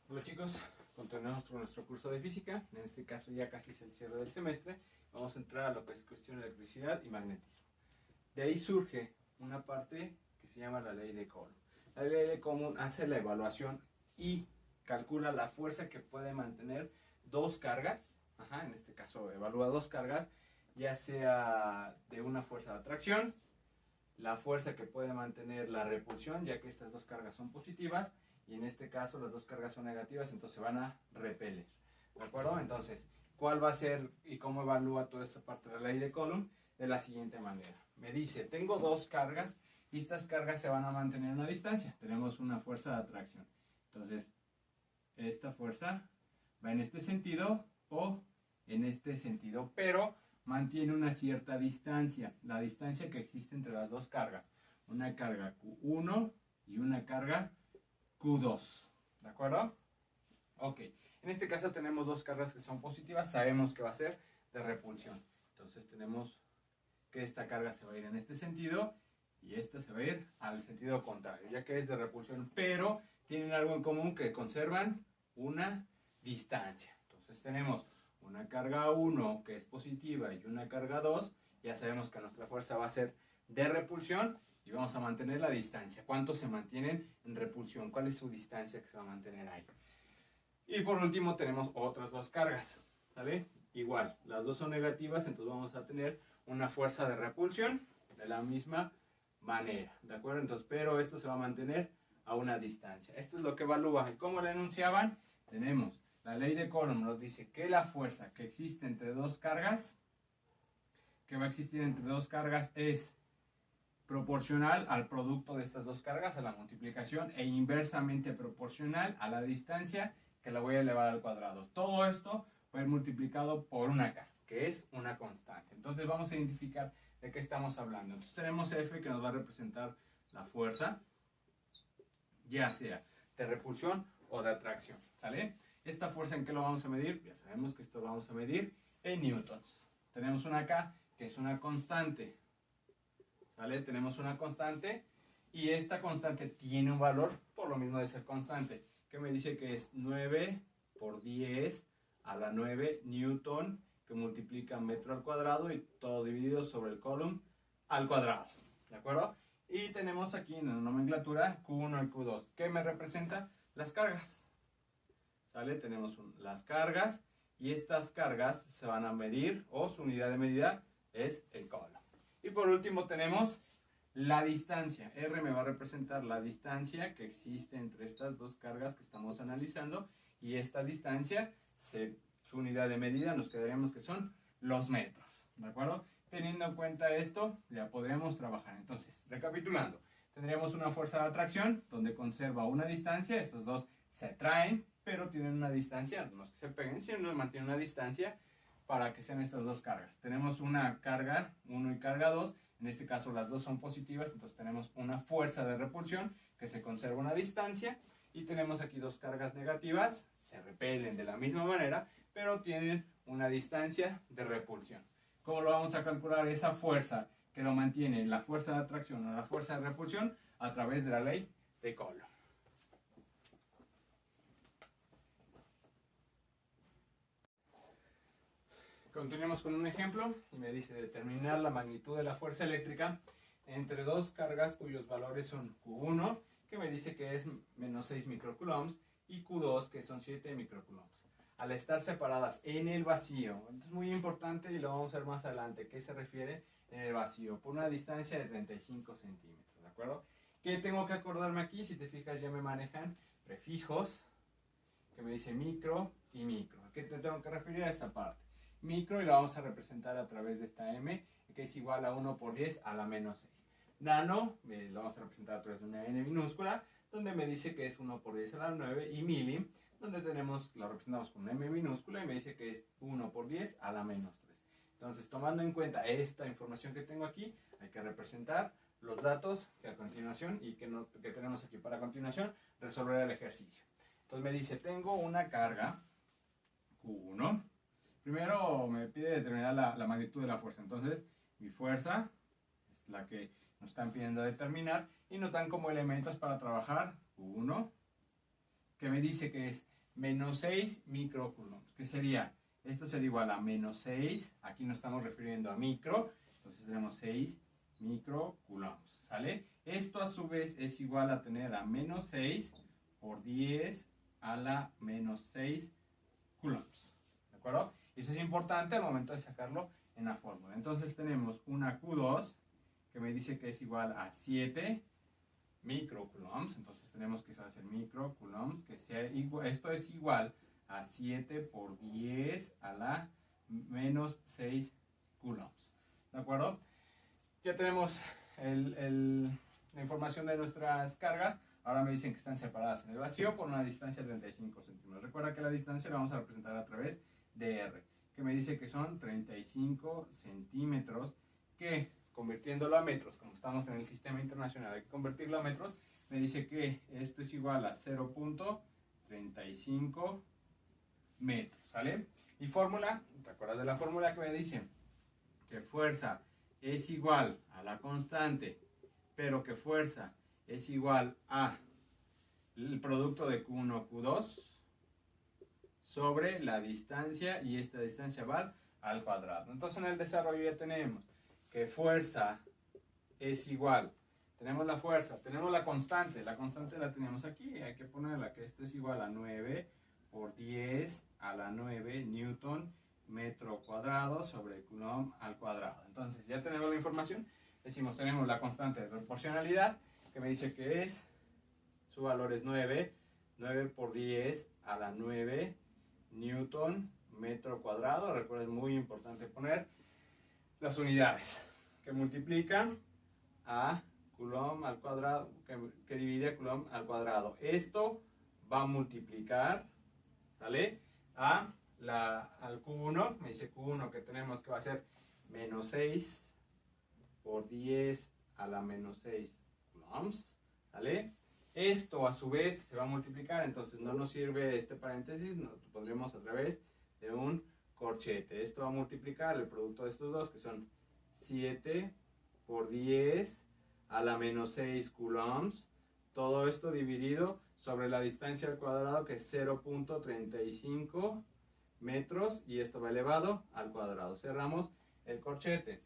Hola chicos, continuamos con nuestro curso de física. En este caso ya casi es el cierre del semestre. Vamos a entrar a lo que es cuestión de electricidad y magnetismo. De ahí surge una parte que se llama la ley de Coulomb. La ley de Coulomb hace la evaluación y calcula la fuerza que puede mantener dos cargas. En este caso evalúa dos cargas, ya sea de una fuerza de atracción, la fuerza que puede mantener la repulsión, ya que estas dos cargas son positivas, y en este caso las dos cargas son negativas, entonces se van a repeler. ¿De acuerdo? Entonces, ¿cuál va a ser y cómo evalúa toda esta parte de la ley de Coulomb? De la siguiente manera. Me dice, tengo dos cargas y estas cargas se van a mantener a una distancia. Tenemos una fuerza de atracción. Entonces, esta fuerza va en este sentido o en este sentido, pero mantiene una cierta distancia. La distancia que existe entre las dos cargas. Una carga Q1 y una carga Q2. ¿De acuerdo? Ok. En este caso tenemos dos cargas que son positivas. Sabemos que va a ser de repulsión. Entonces tenemos que esta carga se va a ir en este sentido y esta se va a ir al sentido contrario, ya que es de repulsión, pero tienen algo en común, que conservan una distancia. Entonces tenemos una carga 1 que es positiva y una carga 2. Ya sabemos que nuestra fuerza va a ser de repulsión y vamos a mantener la distancia. ¿Cuánto se mantienen en repulsión? ¿Cuál es su distancia que se va a mantener ahí? Y por último tenemos otras dos cargas, ¿sale? Igual, las dos son negativas, entonces vamos a tener una fuerza de repulsión de la misma manera, ¿de acuerdo? Entonces, pero esto se va a mantener a una distancia. Esto es lo que evalúa. ¿Y cómo la enunciaban? Tenemos la ley de Coulomb, nos dice que la fuerza que existe entre dos cargas, que va a existir entre dos cargas, es proporcional al producto de estas dos cargas, a la multiplicación, e inversamente proporcional a la distancia, que la voy a elevar al cuadrado. Todo esto va a ir multiplicado por una K, que es una constante. Entonces vamos a identificar de qué estamos hablando. Entonces tenemos F, que nos va a representar la fuerza, ya sea de repulsión o de atracción, ¿sale? ¿Esta fuerza en qué lo vamos a medir? Ya sabemos que esto lo vamos a medir en newtons. Tenemos una K, que es una constante, ¿vale? Tenemos una constante y esta constante tiene un valor por lo mismo de ser constante, que me dice que es 9 por 10 a la 9 newton, que multiplica metro al cuadrado y todo dividido sobre el Coulomb al cuadrado, ¿de acuerdo? Y tenemos aquí en la nomenclatura Q1 y Q2, que me representa las cargas, ¿sale? Tenemos las cargas y estas cargas se van a medir, o su unidad de medida es el Coulomb. Y por último tenemos la distancia. R me va a representar la distancia que existe entre estas dos cargas que estamos analizando, y esta distancia, su unidad de medida, nos quedaríamos que son los metros, ¿de acuerdo? Teniendo en cuenta esto, ya podríamos trabajar. Entonces, recapitulando, tendríamos una fuerza de atracción donde conserva una distancia. Estos dos se atraen, pero tienen una distancia, no es que se peguen, sino mantienen una distancia para que sean estas dos cargas. Tenemos una carga 1 y carga 2, en este caso las dos son positivas, entonces tenemos una fuerza de repulsión que se conserva una distancia, y tenemos aquí dos cargas negativas, se repelen de la misma manera, pero tienen una distancia de repulsión. ¿Cómo lo vamos a calcular esa fuerza que lo mantiene, la fuerza de atracción o la fuerza de repulsión? A través de la ley de Coulomb. Continuemos con un ejemplo y me dice determinar la magnitud de la fuerza eléctrica entre dos cargas cuyos valores son Q1, que me dice que es menos 6 microcoulombs, y Q2, que son 7 microcoulombs, al estar separadas en el vacío. Entonces, muy importante, y lo vamos a ver más adelante, ¿qué se refiere en el vacío? Por una distancia de 35 centímetros, ¿de acuerdo? ¿Qué tengo que acordarme aquí? Si te fijas, ya me manejan prefijos, que me dice micro y micro. ¿A qué te tengo que referir? A esta parte. Micro, y la vamos a representar a través de esta M, que es igual a 1 por 10 a la menos 6. Nano, lo vamos a representar a través de una N minúscula, donde me dice que es 1 por 10 a la 9, y mili, donde lo representamos con una M minúscula, y me dice que es 1 por 10 a la menos 3. Entonces, tomando en cuenta esta información que tengo aquí, hay que representar los datos que a continuación, y que tenemos aquí para continuación, resolver el ejercicio. Entonces me dice, tengo una carga Q1. Primero me pide determinar la magnitud de la fuerza. Entonces, mi fuerza es la que nos están pidiendo determinar, y nos dan como elementos para trabajar Q1 que me dice que es menos 6 microcoulombs, que sería, esto sería igual a menos 6, aquí nos estamos refiriendo a micro, entonces tenemos 6 microcoulombs, ¿sale? Esto a su vez es igual a tener a menos 6 por 10 a la menos 6 coulombs, ¿de acuerdo? Eso es importante al momento de sacarlo en la fórmula. Entonces tenemos una Q2 que me dice que es igual a 7 microcoulombs, entonces tenemos que hacer microcoulombs, que sea igual, esto es igual a 7 por 10 a la menos 6 coulombs, ¿de acuerdo? Ya tenemos la información de nuestras cargas. Ahora me dicen que están separadas en el vacío por una distancia de 35 centímetros. Recuerda que la distancia la vamos a representar a través de R, que me dice que son 35 centímetros, que convirtiéndolo a metros, como estamos en el sistema internacional, hay que convertirlo a metros, me dice que esto es igual a 0.35 metros, ¿sale? Y fórmula, ¿te acuerdas de la fórmula que me dice? Que fuerza es igual a la constante, pero que fuerza es igual a el producto de Q1, Q2 sobre la distancia, y esta distancia va al cuadrado. Entonces en el desarrollo ya tenemos que fuerza es igual, tenemos la fuerza, tenemos la constante la tenemos aquí, hay que ponerla, que esto es igual a 9 por 10 a la 9 newton metro cuadrado sobre coulomb al cuadrado. Entonces ya tenemos la información, decimos, tenemos la constante de proporcionalidad, que me dice que es, su valor es 9 por 10 a la 9 newton metro cuadrado. Recuerden, muy importante poner las unidades, que multiplican a coulomb al cuadrado, que divide a coulomb al cuadrado. Esto va a multiplicar, ¿vale? Al Q1, me dice Q1 que tenemos que va a ser menos 6 por 10 a la menos 6 coulombs, ¿vale? Esto a su vez se va a multiplicar, entonces no nos sirve este paréntesis, lo pondremos a través de un corchete. Esto va a multiplicar el producto de estos dos, que son 7 por 10 a la menos 6 coulombs, todo esto dividido sobre la distancia al cuadrado, que es 0.35 metros, y esto va elevado al cuadrado. Cerramos el corchete.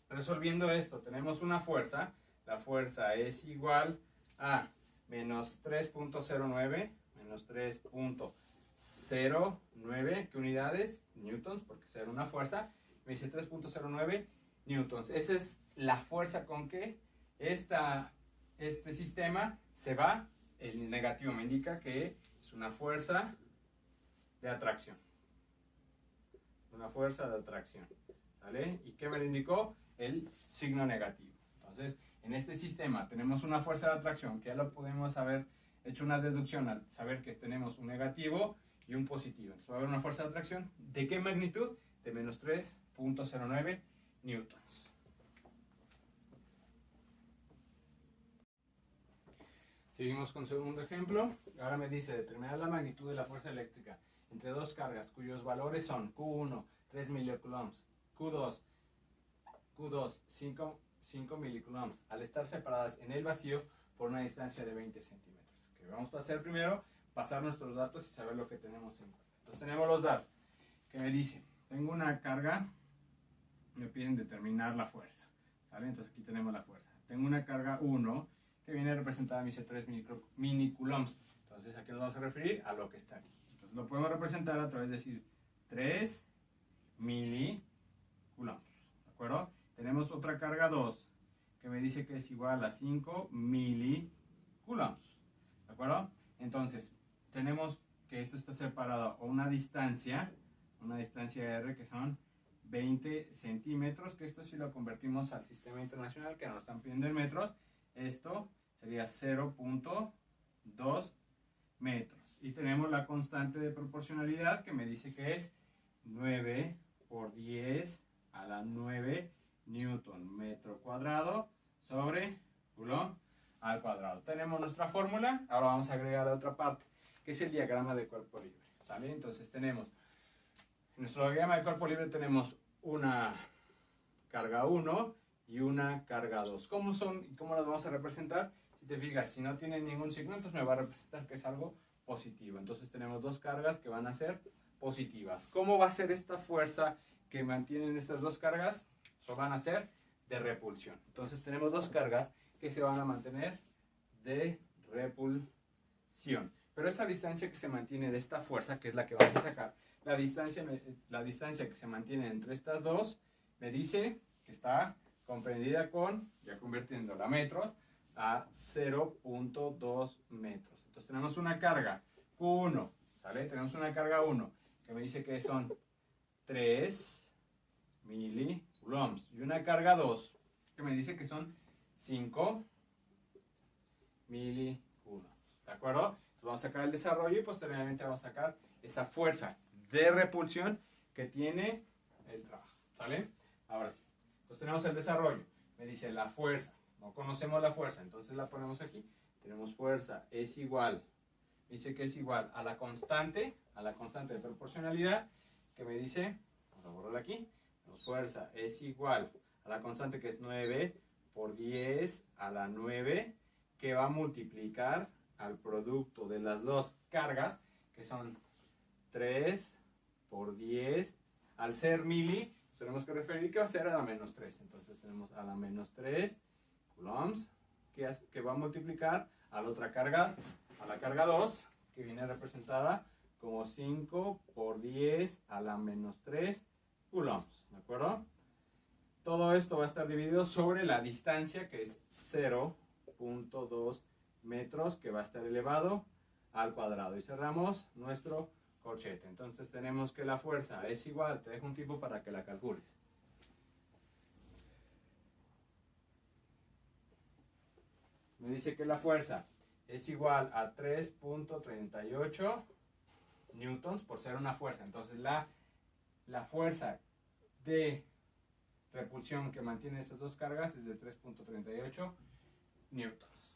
Resolviendo esto, tenemos una fuerza, la fuerza es igual a menos 3.09, ¿qué unidades? Newtons, porque será una fuerza. Me dice 3.09 newtons. Esa es la fuerza con que este sistema se va. El negativo me indica que es una fuerza de atracción. Una fuerza de atracción, ¿vale? ¿Y qué me lo indicó? El signo negativo. Entonces, en este sistema tenemos una fuerza de atracción, que ya lo podemos haber hecho una deducción al saber que tenemos un negativo y un positivo. Entonces va a haber una fuerza de atracción. ¿De qué magnitud? De menos 3.09 newtons. Seguimos con el segundo ejemplo. Ahora me dice determinar la magnitud de la fuerza eléctrica entre dos cargas cuyos valores son Q1, 3 milicoulombs, Q2, 5 milicoulombs, al estar separadas en el vacío por una distancia de 20 centímetros. ¿Qué vamos a hacer primero? Pasar nuestros datos y saber lo que tenemos en cuenta. Entonces tenemos los datos, que me dice, tengo una carga, me piden determinar la fuerza, ¿sale? Entonces aquí tenemos la fuerza. Tengo una carga 1, que viene representada, me dice 3 minicoulombs. Entonces aquí nos vamos a referir a lo que está aquí. Entonces lo podemos representar a través de decir 3 milicoulombs, ¿de acuerdo? Tenemos otra carga 2, que me dice que es igual a 5 milicoulombs, ¿de acuerdo? Entonces, tenemos que esto está separado a una distancia R, que son 20 centímetros, que esto si lo convertimos al sistema internacional, que nos lo están pidiendo en metros, esto sería 0.2 metros. Y tenemos la constante de proporcionalidad, que me dice que es 9 por 10 a la 9 newton metro cuadrado sobre coulomb al cuadrado. Tenemos nuestra fórmula. Ahora vamos a agregar la otra parte, que es el diagrama de cuerpo libre, ¿sale? Entonces tenemos, en nuestro diagrama de cuerpo libre tenemos una carga 1 y una carga 2. ¿Cómo son y cómo las vamos a representar? Si te fijas, si no tienen ningún signo, entonces me va a representar que es algo positivo. Entonces tenemos dos cargas que van a ser positivas. ¿Cómo va a ser esta fuerza que mantienen estas dos cargas? Van a ser de repulsión. Entonces tenemos dos cargas que se van a mantener de repulsión. Pero esta distancia que se mantiene de esta fuerza, que es la que vamos a sacar, la distancia que se mantiene entre estas dos, me dice que está comprendida con, ya convirtiéndola a metros, a 0.2 metros. Entonces tenemos una carga Q1, ¿sale? Tenemos una carga 1, que me dice que son 3 milicoulombs. Y una carga 2, que me dice que son 5 milicoulombs. ¿De acuerdo? Entonces vamos a sacar el desarrollo y posteriormente vamos a sacar esa fuerza de repulsión que tiene el trabajo. ¿Sale? Ahora sí. Entonces tenemos el desarrollo. Me dice la fuerza. No conocemos la fuerza, entonces la ponemos aquí. Tenemos fuerza es igual. Dice que es igual a la constante de proporcionalidad, que me dice, vamos a borrar aquí. Fuerza es igual a la constante, que es 9 por 10 a la 9, que va a multiplicar al producto de las dos cargas, que son 3 por 10. Al ser mili, pues tenemos que referir que va a ser a la menos 3. Entonces tenemos a la menos 3 coulombs, que va a multiplicar a la otra carga, a la carga 2, que viene representada como 5 por 10 a la menos 3 coulombs. ¿De acuerdo? Todo esto va a estar dividido sobre la distancia, que es 0.2 metros, que va a estar elevado al cuadrado. Y cerramos nuestro corchete. Entonces tenemos que la fuerza es igual, te dejo un tiempo para que la calcules. Me dice que la fuerza es igual a 3.38 newtons por ser una fuerza. Entonces la fuerza de repulsión que mantiene estas dos cargas es de 3.38 newtons.